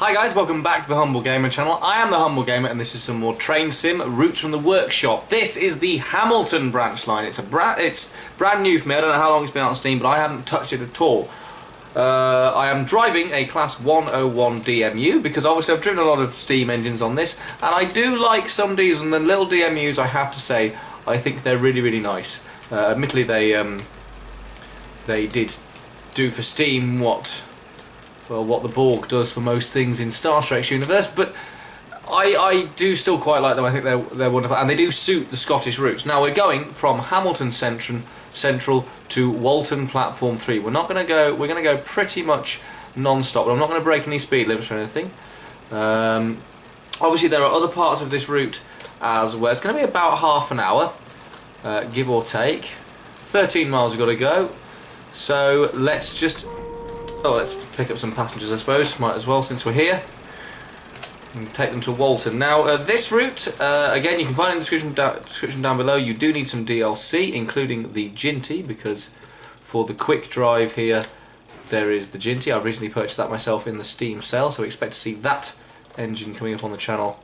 Hi guys, welcome back to the Humble Gamer channel. I am the Humble Gamer and this is some more train sim routes from the workshop. This is the Hamilton branch line. It's brand new for me. I don't know how long it's been out on Steam, but I haven't touched it at all. I am driving a Class 101 DMU because obviously I've driven a lot of steam engines on this, and I do like some diesels, and the little DMUs, I have to say, I think they're really nice. Admittedly, they did do for Steam what the Borg does for most things in Star Trek's universe, but I do still quite like them. I think they're wonderful, and they do suit the Scottish routes. Now we're going from Hamilton Central to Walton Platform 3. We're going to go pretty much non-stop, but I'm not going to break any speed limits or anything. Obviously there are other parts of this route as well. It's going to be about half an hour, give or take. 13 miles we've got to go, so let's pick up some passengers, I suppose. Might as well, since we're here, and take them to Walton. Now, this route, again, you can find in the description down below. You do need some DLC, including the Jinty, because for the quick drive here, there is the Jinty. I've recently purchased that myself in the Steam sale, so expect to see that engine coming up on the channel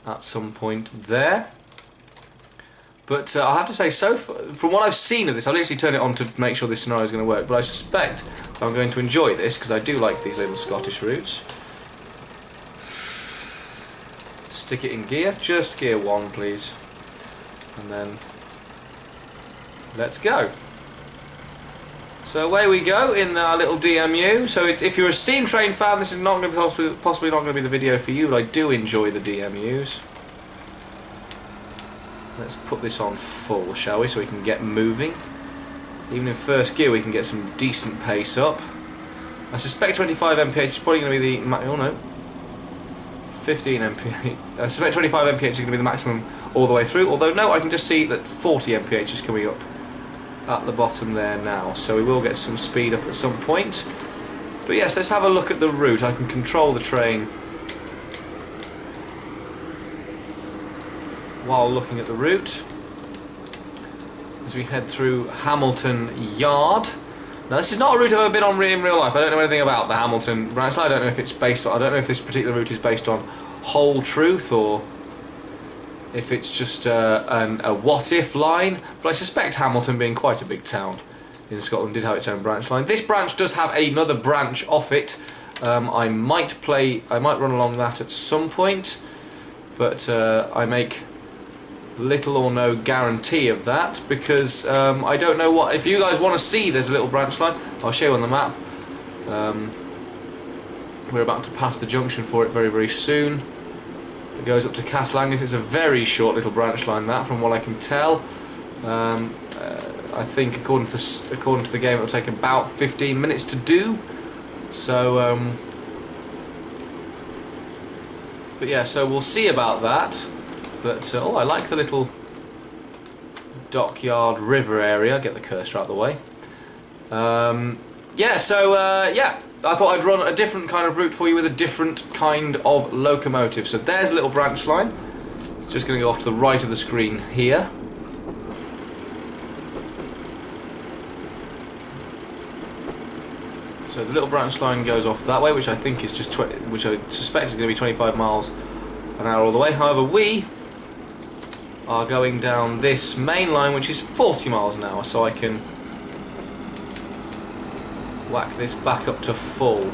at some point there. But I have to say, from what I've seen of this, I'll literally turn it on to make sure this scenario is going to work, but I suspect I'm going to enjoy this because I do like these little Scottish routes. Stick it in gear, just gear 1 please, and then let's go. So away we go in our little DMU. So if you're a steam train fan, this is not going to be possibly not going to be the video for you, but I do enjoy the DMUs. Let's put this on full, shall we, so we can get moving. Even in first gear we can get some decent pace up. I suspect 25 mph is probably going to be the... oh no. 15 mph. I suspect 25 mph is going to be the maximum all the way through. Although no, I can just see that 40 mph is coming up at the bottom there now. So we will get some speed up at some point. But yes, let's have a look at the route. I can control the train while looking at the route as we head through Hamilton Yard. Now this is not a route I've ever been on in real life. I don't know anything about the Hamilton branch line. I don't know if it's based on, I don't know if this particular route is based on whole truth or if it's just a what if line, but I suspect Hamilton, being quite a big town in Scotland, did have its own branch line. This branch does have another branch off it. I might run along that at some point, but I make little or no guarantee of that because I don't know what. If you guys want to see there's a little branch line, I'll show you on the map. We're about to pass the junction for it very soon. It goes up to Coincheanainn. It's a very short little branch line, that, from what I can tell. I think according to the game it'll take about 15 minutes to do. So but yeah, so we'll see about that. But oh, I like the little dockyard river area. Get the cursor out of the way. Yeah, so yeah, I thought I'd run a different kind of route for you with a different kind of locomotive. So there's a little branch line. It's just going to go off to the right of the screen here. So the little branch line goes off that way, which I think is just which I suspect is going to be 25 miles an hour all the way. However, we are going down this main line, which is 40 miles an hour, so I can whack this back up to full.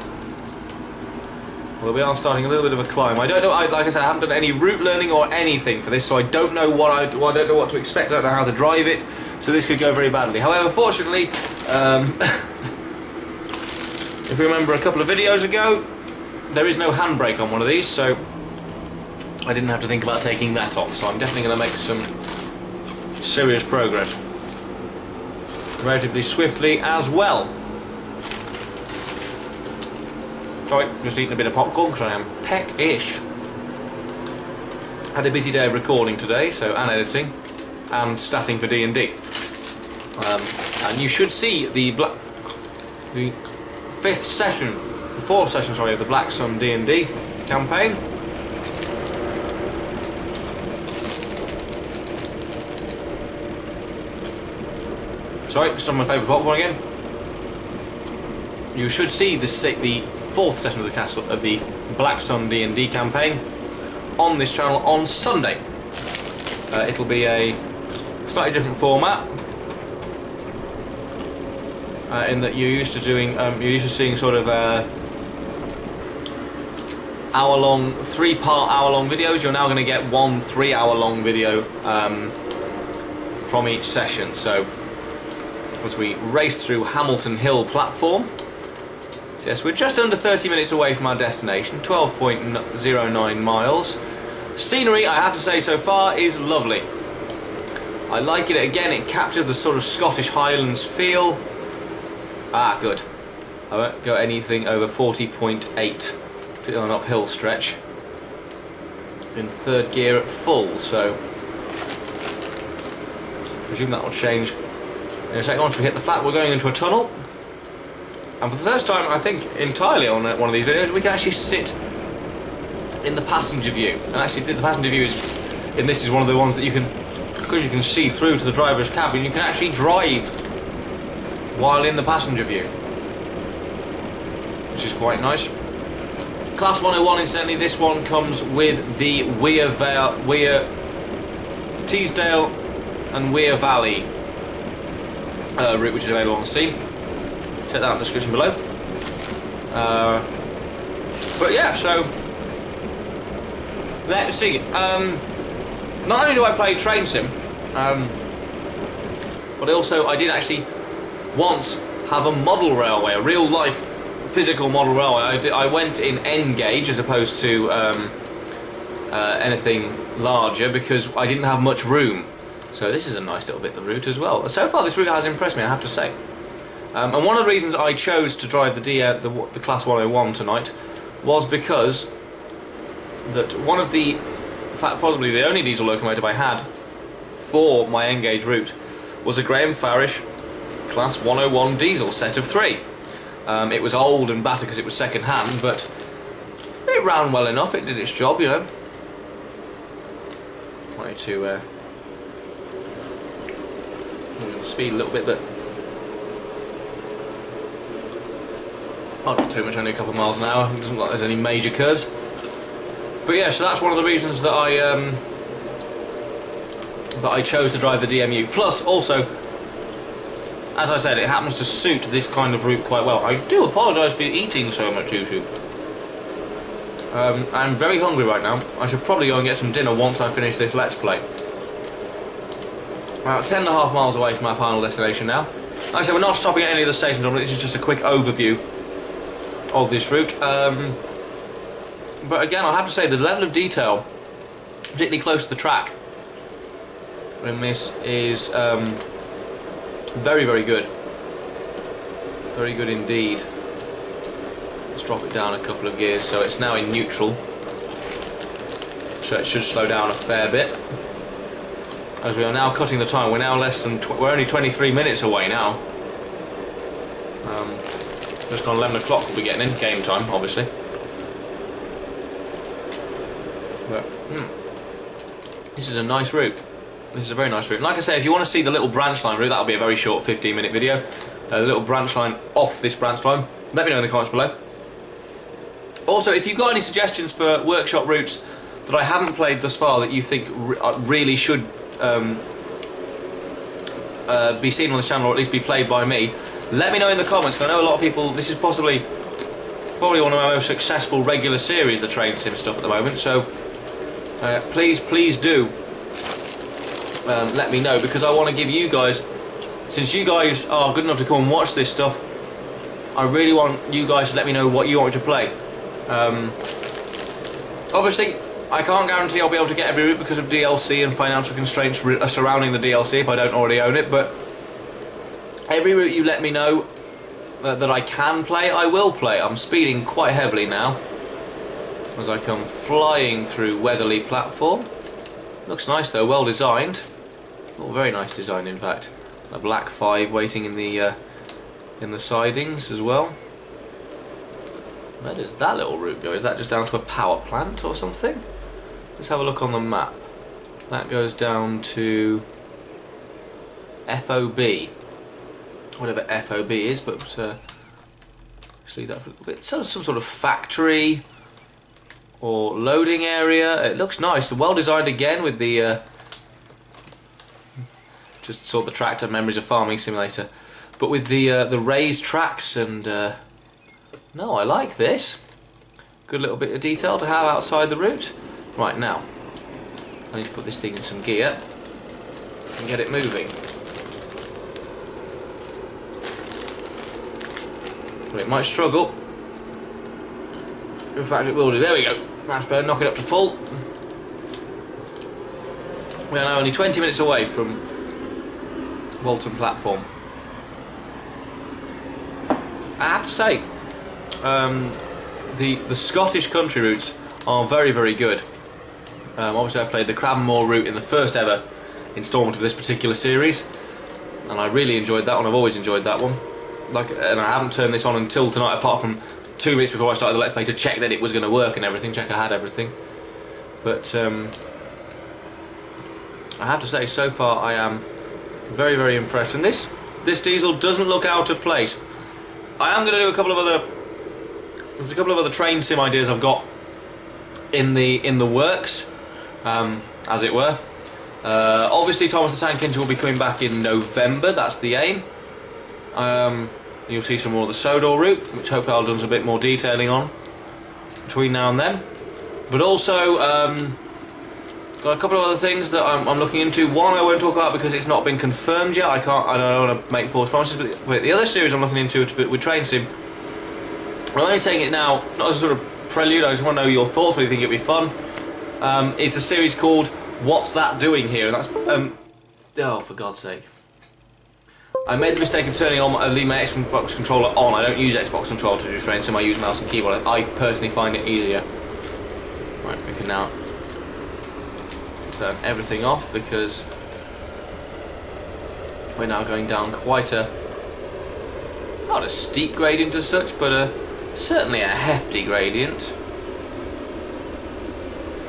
Well, we are starting a little bit of a climb. I don't know. Like I said, I haven't done any route learning or anything for this, so I don't know what I don't know what to expect. I don't know how to drive it, so this could go very badly. However, fortunately, if you remember a couple of videos ago, there is no handbrake on one of these, so I didn't have to think about taking that off, so I'm definitely going to make some serious progress relatively swiftly as well. Sorry, just eating a bit of popcorn because I am peckish. Had a busy day of recording today, and editing, and statting for D&D. And you should see the fourth session of the Black Sun D&D campaign. Sorry, some of my favourite popcorn again. You should see the fourth session of the Black Sun D&D campaign on this channel on Sunday. It'll be a slightly different format in that you're used to seeing sort of hour-long, 3-part hour-long videos. You're now going to get one 3-hour-long video from each session. So as we race through Hamilton Hill platform, so yes, we're just under 30 minutes away from our destination, 12.09 miles. Scenery, I have to say, so far is lovely. I like it. Again, it captures the sort of Scottish Highlands feel. Ah, good. I won't go anything over 40.8, particularly on an uphill stretch. In 3rd gear at full, so I presume that will change in a second. Once we hit the flat, we're going into a tunnel. And for the first time, I think, entirely on one of these videos, we can actually sit in the passenger view. And actually, the passenger view this is one of the ones that you can, because you can see through to the driver's cabin, you can actually drive while in the passenger view, which is quite nice. Class 101, incidentally, this one comes with the Teesdale and Weir Valley route, which is available on the Steam. Check that out in the description below. But yeah, so let's see. Not only do I play train sim, but also I did actually once have a model railway, a real life physical model railway. I went in N gauge as opposed to anything larger because I didn't have much room. So this is a nice little bit of route as well. So far this route has impressed me, I have to say. And one of the reasons I chose to drive the Class 101 tonight was because that one of the, in fact possibly the only diesel locomotive I had for my N gauge route was a Graham Farish Class 101 diesel set of 3. It was old and battered because it was second hand, but it ran well enough, it did its job, you know. Wanted to I'm going to speed a little bit, but oh, not too much, only a couple of miles an hour. It doesn't look like there's any major curves. But yeah, so that's one of the reasons that I chose to drive the DMU. Plus, also, as I said, it happens to suit this kind of route quite well. I do apologise for eating so much, YouTube. I'm very hungry right now. I should probably go and get some dinner once I finish this Let's Play. About 10.5 miles away from our final destination now. Like I said, we're not stopping at any of the stations, this is just a quick overview of this route. But again, I have to say, the level of detail, particularly close to the track, in this is very, very good. Very good indeed. Let's drop it down a couple of gears, so it's now in neutral. So it should slow down a fair bit. As we are now cutting the time, we're now we're only 23 minutes away now. Just gone 11 o'clock we'll be getting in, game time, obviously. But, this is a nice route. This is a very nice route. And like I say, if you want to see the little branch line route, that'll be a very short 15-minute video. The little branch line off this branch line. Let me know in the comments below. Also, if you've got any suggestions for workshop routes that I haven't played thus far that you think really should be seen on this channel, or at least be played by me, let me know in the comments. I know a lot of people, this is probably one of my most successful regular series, the train sim stuff at the moment, so please do let me know, because I want to give you guys, since you guys are good enough to come and watch this stuff, I really want you guys to let me know what you want me to play. Obviously I can't guarantee I'll be able to get every route because of DLC and financial constraints surrounding the DLC if I don't already own it, but every route you let me know that I can play, I will play. I'm speeding quite heavily now as I come flying through Weatherly platform. Looks nice though, well designed. Oh, very nice design in fact. A black 5 waiting in the sidings as well. Where does that little route go? Is that just down to a power plant or something? Let's have a look on the map. That goes down to FOB. Whatever FOB is, but let's leave that for a little bit. So some sort of factory, or loading area. It looks nice, well designed again with the just saw the tractor, memories of farming simulator, but with the raised tracks. And no, I like this. Good little bit of detail to have outside the route. Right, now I need to put this thing in some gear and get it moving. Well, it might struggle. In fact, it will do. There we go. That's better. Knock it up to full. We are now only 20 minutes away from Walton platform. I have to say, the Scottish country routes are very, very good. Obviously, I played the Cranmore route in the first ever instalment of this particular series, and I really enjoyed that one. I've always enjoyed that one. And I haven't turned this on until tonight, apart from 2 minutes before I started the Let's Play to check that it was going to work and everything, check I had everything. But I have to say, so far I am very, very impressed. And this diesel doesn't look out of place. I am going to do a couple of other. There's a couple of other train sim ideas I've got in the works, as it were. Obviously, Thomas the Tank Engine will be coming back in November. That's the aim. You'll see some more of the Sodor route, which hopefully I'll do some bit more detailing on between now and then. But also, got a couple of other things that I'm looking into. One I won't talk about because it's not been confirmed yet. I don't want to make false promises. But the other series I'm looking into with Train Sim, I'm only saying it now, not as a sort of prelude. I just want to know your thoughts. Whether you think it'll be fun. It's a series called "What's That Doing Here?" And that's oh, for God's sake. I made the mistake of turning on, leaving my Xbox controller on. I don't use Xbox controller to do Train Sim, I use mouse and keyboard. I personally find it easier. Right, we can now turn everything off because we're now going down quite a, not a steep gradient as such, but certainly a hefty gradient.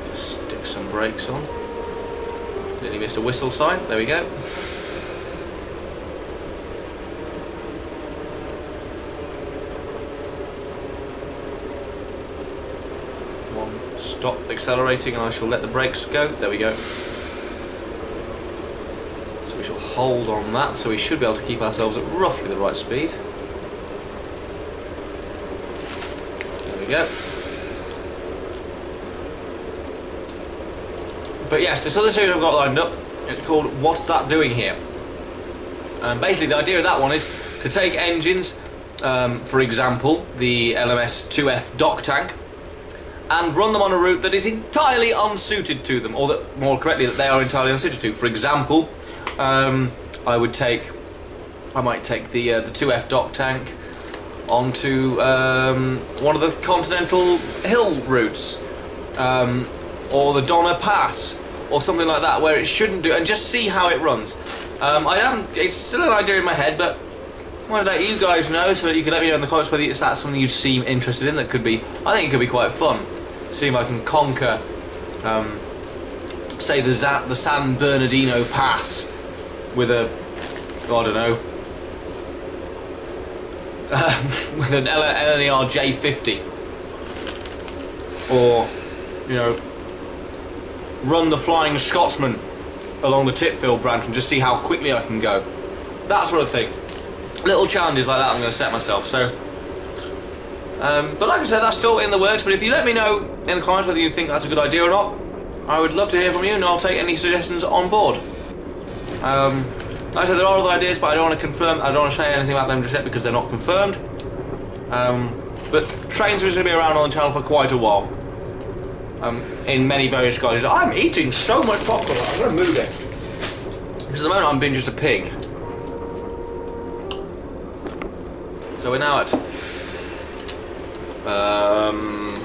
Just stick some brakes on. Nearly missed a whistle sign, there we go. Stop accelerating and I shall let the brakes go. There we go. So we shall hold on that, so we should be able to keep ourselves at roughly the right speed. There we go. But yes, this other series I've got lined up, it's called What's That Doing Here? And basically the idea of that one is to take engines, for example, the LMS 2F dock tank, and run them on a route that is entirely unsuited to them, or that, more correctly, that they are entirely unsuited to. For example, I might take the 2F dock tank onto one of the continental hill routes, or the Donna Pass, or something like that, where it shouldn't do, and just see how it runs. It's still an idea in my head, but I want to let you guys know, so that you can let me know in the comments whether that's something you'd seem interested in. That could be, I think it could be quite fun. See if I can conquer, say, the San Bernardino Pass with a, I don't know, with an LNER J50, or, you know, run the Flying Scotsman along the Titfield branch and just see how quickly I can go. That sort of thing. Little challenges like that I'm going to set myself. So. But like I said, that's still in the works. But if you let me know in the comments whether you think that's a good idea or not, I would love to hear from you, and I'll take any suggestions on board. Like I said, there are other ideas, but I don't want to confirm. I don't want to say anything about them just yet because they're not confirmed. But trains are going to be around on the channel for quite a while. In many various guises. I'm eating so much popcorn. I'm going to move it because at the moment I'm being just a pig. So we're now at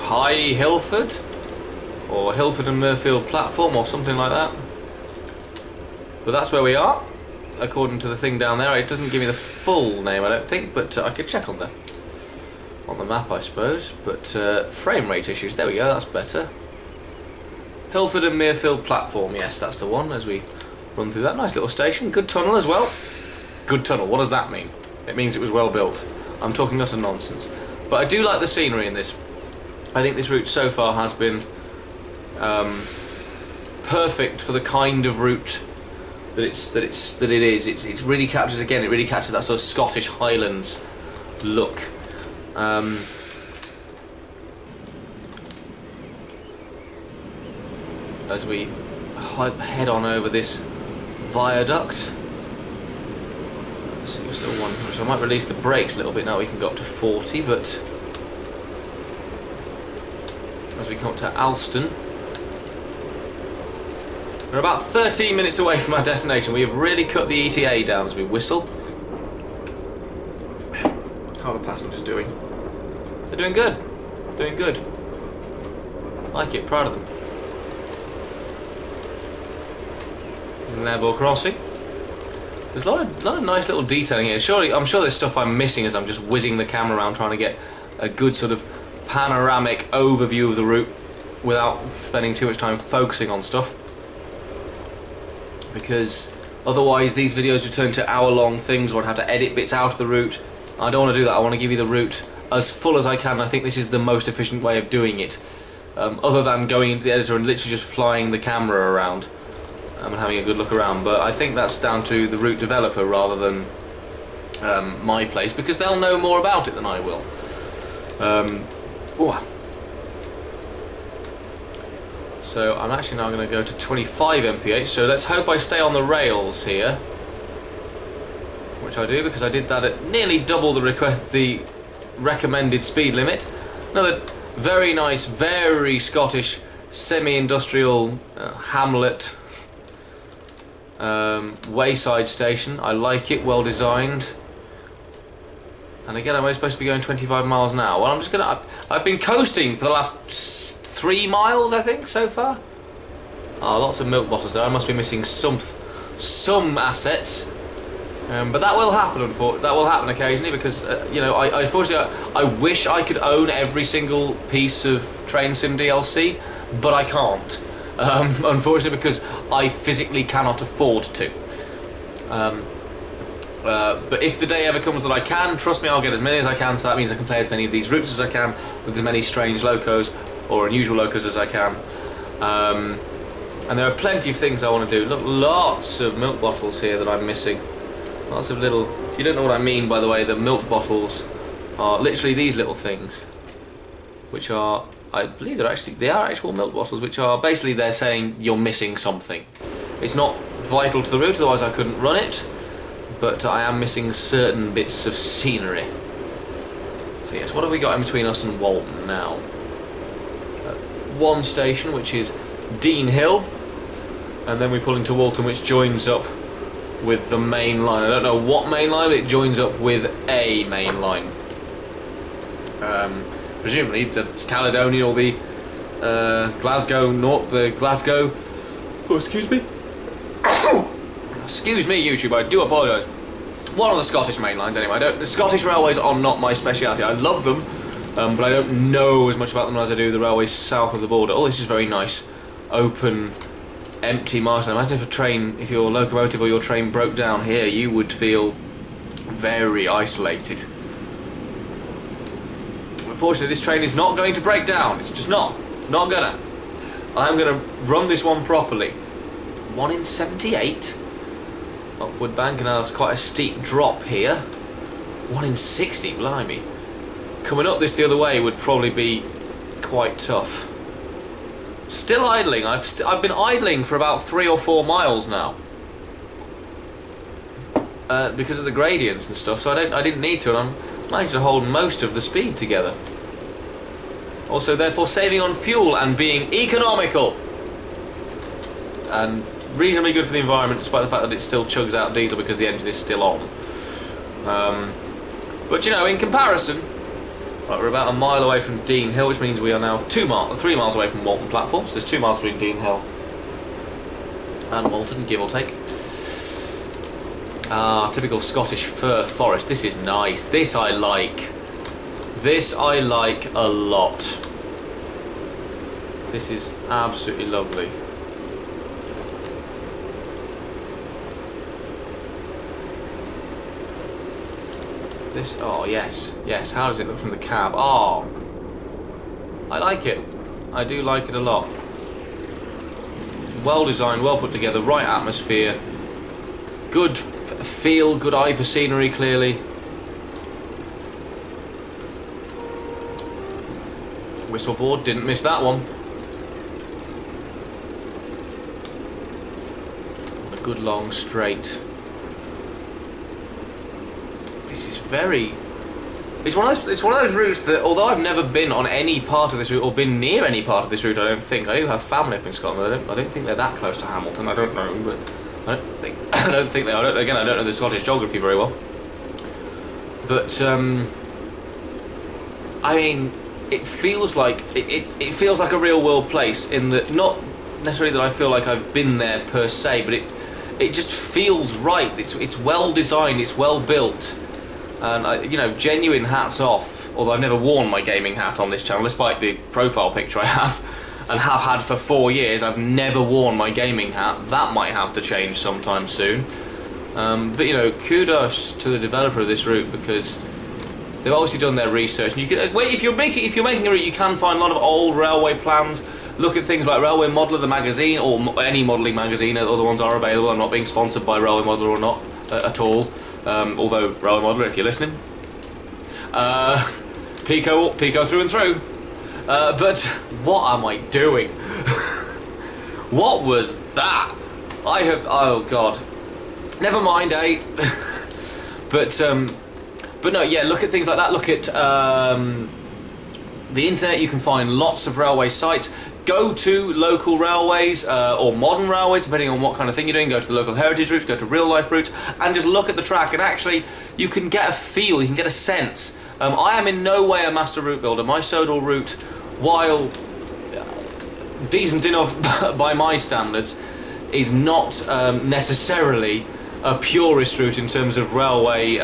High Hilford, or Hilford and Mirfield platform, or something like that. But that's where we are, according to the thing down there. It doesn't give me the full name, I don't think, but I could check on the map, I suppose. But frame rate issues. There we go. That's better. Hilford and Mirfield platform. Yes, that's the one. As we run through that nice little station, good tunnel as well. Good tunnel. What does that mean? It means it was well built. I'm talking utter nonsense. But I do like the scenery in this. I think this route so far has been perfect for the kind of route that it is. It really captures, again, it really captures that sort of Scottish Highlands look. As we head on over this viaduct. So you're still 100. So I might release the brakes a little bit now. We can go up to 40, but as we come up to Alston, we're about 13 minutes away from our destination. We have really cut the ETA down as we whistle. How are the passengers doing? They're doing good. Doing good. Like it, proud of them. Level crossing. There's a lot of nice little detailing here. Surely, I'm sure there's stuff I'm missing as I'm just whizzing the camera around trying to get a good sort of panoramic overview of the route without spending too much time focusing on stuff. Because otherwise these videos would turn to hour-long things, or I'd have to edit bits out of the route. I don't want to do that. I want to give you the route as full as I can. I think this is the most efficient way of doing it, other than going into the editor and literally just flying the camera around and having a good look around. But I think that's down to the route developer rather than my place, because they'll know more about it than I will. So I'm actually now going to go to 25 mph, so let's hope I stay on the rails here, which I do, because I did that at nearly double the recommended speed limit. Another very nice, very Scottish, semi-industrial hamlet, wayside station. I like it, well designed. And again, am I supposed to be going 25 miles an hour? Well, I'm just gonna. I've been coasting for the last 3 miles, I think, so far. Oh, lots of milk bottles there. I must be missing some assets. But that will happen, unfortunately. That will happen occasionally, because you know, unfortunately, I wish I could own every single piece of Train Sim DLC, but I can't. Unfortunately, because I physically cannot afford to. But if the day ever comes that I can, trust me, I'll get as many as I can, so that means I can play as many of these routes as I can, with as many strange locos, or unusual locos as I can. And there are plenty of things I want to do. Look, lots of milk bottles here that I'm missing. Lots of little... If you don't know what I mean, by the way, the milk bottles are literally these little things, which are... I believe they are actual milk bottles, which are basically, they're saying you're missing something. It's not vital to the route, otherwise I couldn't run it, but I am missing certain bits of scenery. So yes, what have we got in between us and Walton now? One station, which is Dean Hill, and then we pull into Walton, which joins up with the main line. I don't know what main line, but it joins up with a main line. Presumably the Caledonian or the Glasgow North, the Glasgow... Oh, excuse me? Excuse me, YouTube, I do apologise. One of the Scottish main lines, anyway. The Scottish railways are not my speciality. I love them, but I don't know as much about them as I do the railways south of the border. Oh, this is very nice. Open, empty marshland. Imagine if a train, if your locomotive or your train broke down here, you would feel very isolated. Unfortunately, this train is not going to break down. It's just not. It's not gonna. I'm gonna run this one properly. 1 in 78. Upward bank, and now it's quite a steep drop here. 1 in 60, blimey. Coming up this the other way would probably be quite tough. Still idling. I've been idling for about 3 or 4 miles now. Because of the gradients and stuff, so I didn't need to, and I'm managed to hold most of the speed together. Also, therefore, saving on fuel and being economical. And reasonably good for the environment, despite the fact that it still chugs out diesel because the engine is still on. But you know, in comparison, right, we're about a mile away from Dean Hill, which means we are now 3 miles away from Walton platform. So there's 2 miles between Dean Hill and Walton, give or take. Ah, typical Scottish fir forest. This is nice. This I like. This I like a lot. This is absolutely lovely. This, oh yes, yes, how does it look from the cab? Oh, I like it. I do like it a lot. Well designed, well put together, right atmosphere, good feel, good eye for scenery, clearly. Whistleboard, didn't miss that one. A good long straight. This is very... It's one of those routes that, although I've never been on any part of this route or been near any part of this route, I don't think. I do have family up in Scotland. I don't think they're that close to Hamilton. I don't know, but I don't think they are. Again, I don't know the Scottish geography very well. But I mean, it feels like it feels like a real world place in that, not necessarily that I feel like I've been there per se, but it just feels right. It's well designed. It's well built. And you know, genuine hats off. Although I've never worn my gaming hat on this channel, despite the profile picture I have, and have had for 4 years, I've never worn my gaming hat. That might have to change sometime soon. But you know, kudos to the developer of this route, because they've obviously done their research. And you can, if you're making a route, you can find a lot of old railway plans. Look at things like Railway Modeller, the magazine, or any modelling magazine. Other ones are available. I'm not being sponsored by Railway Modeller or not at all. Although Railway Modeller, if you're listening, Pico through and through. But what am I doing? What was that? Oh god. Never mind, eh? But no, yeah. Look at things like that. Look at the internet. You can find lots of railway sites. Go to local railways or modern railways, depending on what kind of thing you're doing. Go to the local heritage routes, go to real life routes, and just look at the track. And actually, you can get a feel, you can get a sense. I am in no way a master route builder. My Sodal route, while decent enough by my standards, is not necessarily a purist route in terms of railway.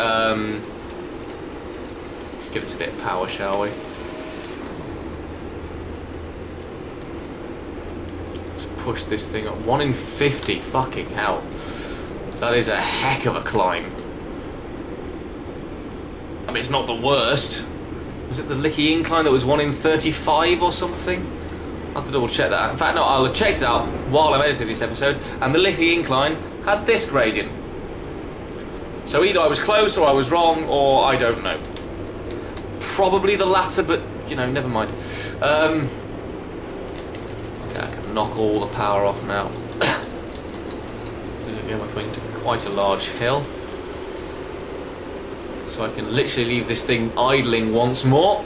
Let's give this a bit of power, shall we? Push this thing up. 1 in 50, fucking hell. That is a heck of a climb. I mean, it's not the worst. Was it the Licky incline that was 1 in 35 or something? I'll have to double check that. In fact, no, I'll have checked it out while I'm editing this episode, and the Licky incline had this gradient. So either I was close or I was wrong, or I don't know. Probably the latter, but, you know, never mind. I can knock all the power off now. So I'm coming to quite a large hill, so I can literally leave this thing idling once more.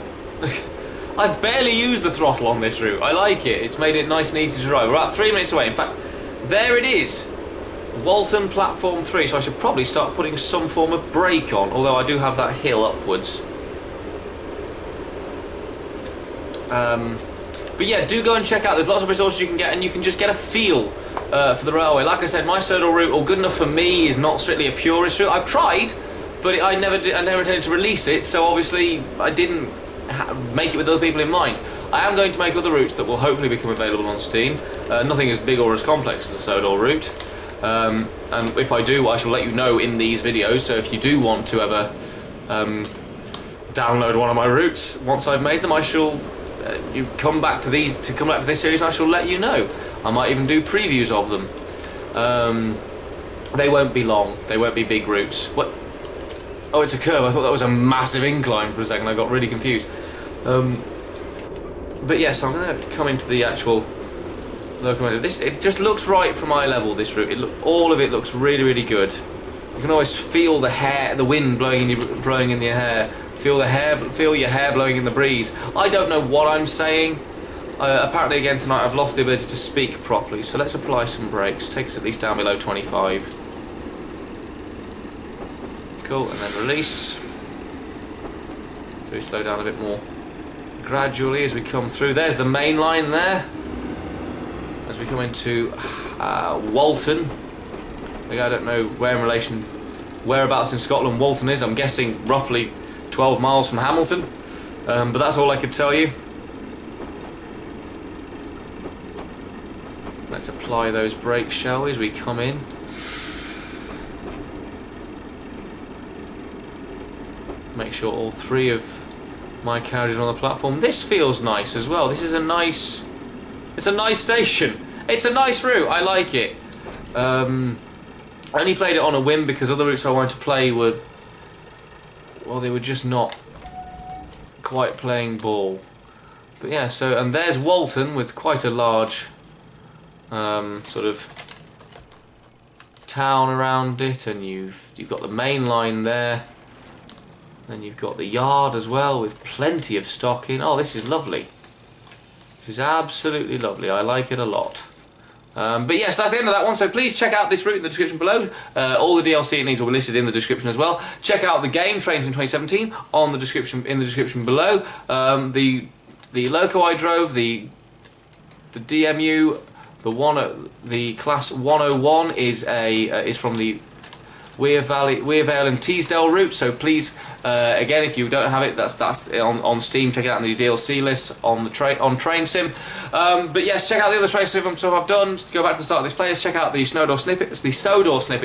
I've barely used the throttle on this route. I like it. It's made it nice and easy to drive. We're about 3 minutes away. In fact, there it is. Walton Platform 3. So I should probably start putting some form of brake on, although I do have that hill upwards. But yeah, do go and check out. There's lots of resources you can get, and you can just get a feel for the railway. Like I said, my Sodal route, or good enough for me, is not strictly a purist route. I've tried, but I never intended to release it, so obviously I didn't make it with other people in mind. I am going to make other routes that will hopefully become available on Steam. Nothing as big or as complex as the Sodal route. And if I do, I shall let you know in these videos. So if you do want to ever download one of my routes, once I've made them, I shall. You come back to this series, I shall let you know. I might even do previews of them. They won't be long. They won't be big routes. What? Oh, it's a curve. I thought that was a massive incline for a second. I got really confused. But yes, I'm going to come into the actual locomotive. It just looks right from eye level. This route, all of it looks really, really good. You can always feel the wind blowing in your hair. Feel your hair blowing in the breeze. I don't know what I'm saying. Apparently again tonight I've lost the ability to speak properly, so let's apply some brakes. Take us at least down below 25. Cool, and then release. So we slow down a bit more gradually as we come through. There's the main line there. As we come into Walton. I don't know whereabouts in Scotland Walton is. I'm guessing roughly 12 miles from Hamilton, but that's all I could tell you. Let's apply those brakes, shall we, as we come in. Make sure all three of My carriage on the platform. This feels nice as well. This is a nice... It's a nice station. It's a nice route. I like it. I only played it on a whim because other routes I wanted to play were... Well, they were just not quite playing ball. But yeah, so... And there's Walton with quite a large sort of town around it. And you've got the main line there. Then you've got the yard as well with plenty of stock in. Oh, this is lovely. This is absolutely lovely. I like it a lot. But yes, that's the end of that one. So please check out this route in the description below. All the DLC it needs will be listed in the description as well. Check out the game Train Sim 2017 on the description below. The loco I drove, the DMU, the class 101 is from the Weir Vale and Teesdale route, so please, again, if you don't have it, that's on Steam. Check it out in the DLC list on Train Sim. But yes, check out the other Train Sim stuff I've done. Go back to the start of this playlist. Check out the Sodor Snippets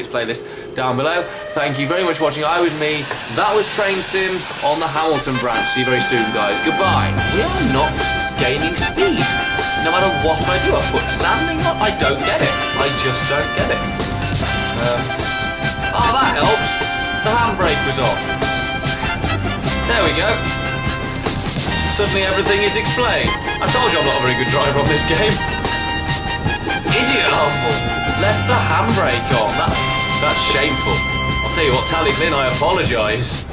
playlist down below. Thank you very much for watching. I was me. That was Train Sim on the Hamilton branch. See you very soon, guys. Goodbye. We are not gaining speed. No matter what I do, I put sanding on. I don't get it. I just don't get it. Oh, that helps. The handbrake was off. There we go. Suddenly everything is explained. I told you I'm not a very good driver on this game. Idiot Humble. Left the handbrake on. That's shameful. I'll tell you what, Tally Glynn, I apologise.